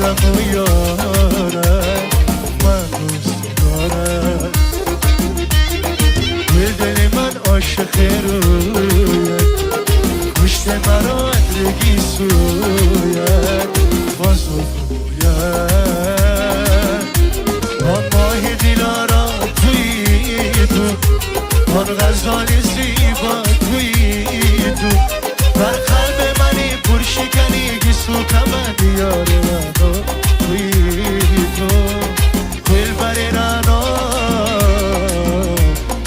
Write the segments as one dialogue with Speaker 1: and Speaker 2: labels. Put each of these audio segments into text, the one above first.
Speaker 1: آدم و یارم من دوست دارم دل من عاشق رویت پشت مرا ادرگی سویت بازو بویت آن ماه دیلارا توی تو آن غزال زیبا توی تو در قلب منی پرشکنی گیسو کمن دیار رانو توی تو دل بر رانو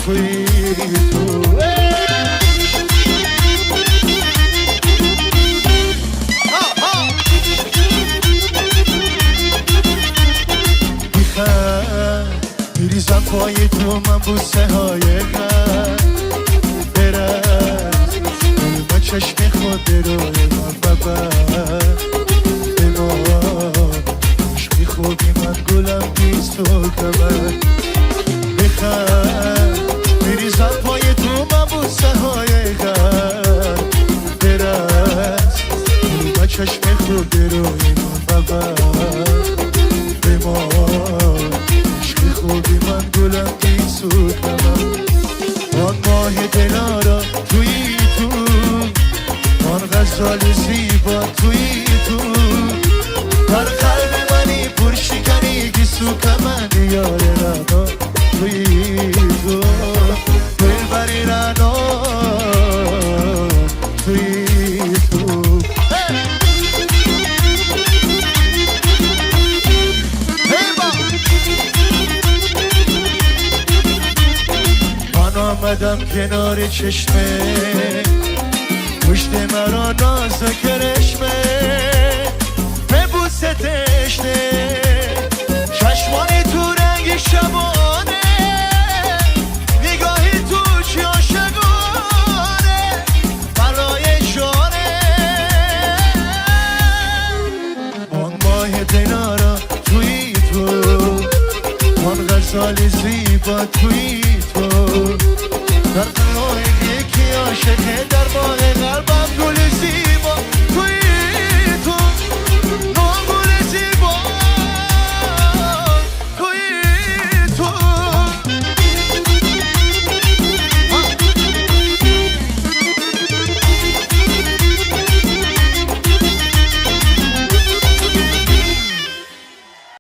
Speaker 1: توی تو میریزم پای تو من بوسه های غم برس با چشم خود روی من ببر به ما عشقی خوبی من گلم بیست و کمر بخند میریزم پای تو من بوسه های غم برس با چشم خود روی من ببر به ما خوبی من گلم بیسو کمم آن ماه دلارا توی تو آن غزال زیبا توی تو در قلب منی پرشکنی گیسو کمن یار رانا توی تو دل بری رانا توی تو آمدم کنار چشمه پشت مرا ناز و کرشمه به بوسه تشنه چشمانی تو رنگ شبانه نگاهی تو چی عاشقانه برای جانه آن ماه دلارا توی تو آن غزال زیبا توی تو